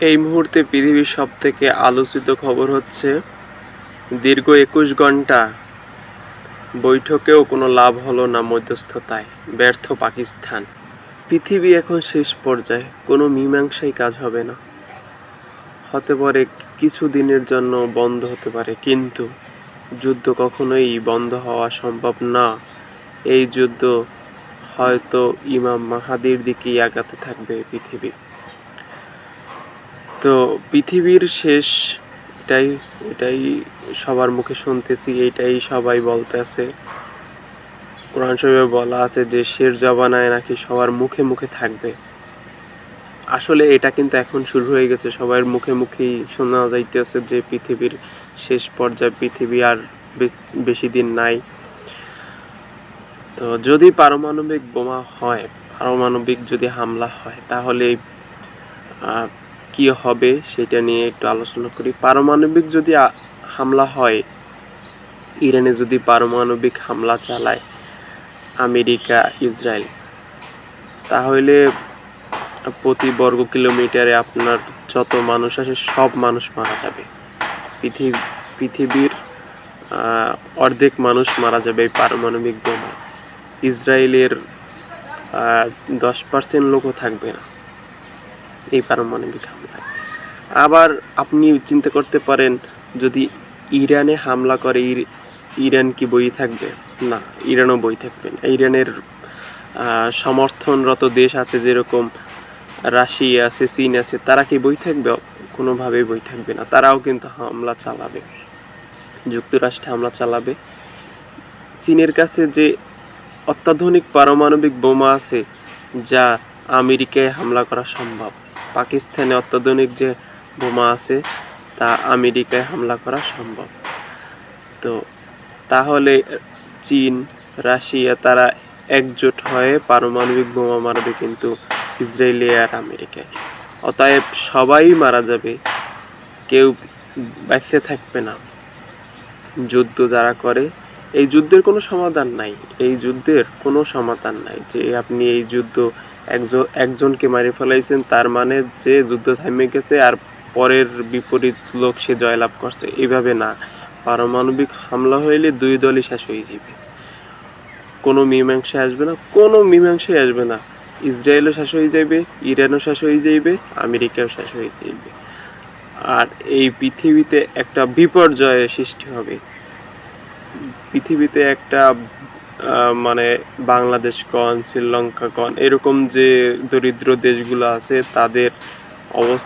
এই মুহূর্তে পৃথিবীর সবথেকে আলোচিত খবর হচ্ছে দীর্ঘ ২১ ঘন্টা বৈঠকেও কোনো লাভ হলো না, মধ্যস্থতায় ব্যর্থ পাকিস্তান। পৃথিবী এখন শেষ পর্যায়ে, কোনো মীমাংসাই কাজ হবে না। হতে পারে কিছু দিনের জন্য বন্ধ হতে পারে, কিন্তু যুদ্ধ কখনোই বন্ধ হওয়া সম্ভব না। এই যুদ্ধ হয়তো ইমাম মাহাদির দিকেই আগাতে থাকবে পৃথিবী। তো পৃথিবীর শেষ, এটাই সবার মুখে শুনতেছি, এটাই সবাই বলতেছে। কোরআন শরীফে বলা আছে যে শেষ জবানায় নাকি সবার মুখে মুখে থাকবে। আসলে এটা কিন্তু এখন শুরু হয়ে গেছে, সবার মুখে মুখেই শোনা যাইতেছে যে পৃথিবীর শেষ পর্যায়ে, পৃথিবী আর বেশি দিন নাই। তো যদি পারমাণবিক বোমা হয়, পারমাণবিক যদি হামলা হয়, তাহলে কি হবে সেটা নিয়ে একটু আলোচনা করি। পারমাণবিক যদি হামলা হয়, ইরানে যদি পারমাণবিক হামলা চালায় আমেরিকা, ইসরায়েল, তাহলে প্রতি বর্গ কিলোমিটারে আপনার যত মানুষ আছে সব মানুষ মারা যাবে। পৃথিবীর অর্ধেক মানুষ মারা যাবে এই পারমাণবিক বোমা। ইসরায়েলের 10% লোকও থাকবে না এই পারমাণবিক হামলায়। আবার আপনি চিন্তা করতে পারেন, যদি ইরানে হামলা করে, ইরান কি বই থাকবে? না, ইরানও বই থাকবে না। ইরানের সমর্থনরত দেশ আছে, যেরকম রাশিয়া আছে, চীন আছে, তারা কি বই থাকবে? কোনোভাবেই বই থাকবে না। তারাও কিন্তু হামলা চালাবে, যুক্তরাষ্ট্রে হামলা চালাবে। চীনের কাছে যে অত্যাধুনিক পারমাণবিক বোমা আছে, যা আমেরিকায় হামলা করা সম্ভব। পাকিস্তানে অত্যাধুনিক যে বোমা আছে, তা আমেরিকায় হামলা করা সম্ভব। তো তাহলে চীন, রাশিয়া তারা একজোট হয়ে পারমাণবিক বোমা মারবে, কিন্তু ইসরায়েলে আর আমেরিকায়। অতএব সবাই মারা যাবে, কেউ বেঁচে থাকবে না। যুদ্ধ যারা করে, এই যুদ্ধের কোনো সমাধান নাই, এই যুদ্ধের কোনো সমাধান নাই। যে আপনি এই যুদ্ধ একজনকে মারি ফেলাইছেন, তার মানে যে যুদ্ধ থামে গেছে আর পরের বিপরীত লোক সে জয়লাভ করছে, এইভাবে না। পারমাণবিক হামলা হইলে দুই দলই শেষ হয়ে যাবে, কোনো মীমাংসা আসবে না, কোনো মীমাংসাই আসবে না। ইসরায়েলও শেষ হয়ে যাবে, ইরানও শেষ হয়ে যাবে, আমেরিকাও শেষ হয়ে যাবে। আর এই পৃথিবীতে একটা বিপর্যয়ের সৃষ্টি হবে। পৃথিবীতে একটা মানে বাংলাদেশ কন, শ্রীলঙ্কা কন, এরকম যে দরিদ্র দেশগুলো আছে, তাদের অবস্থা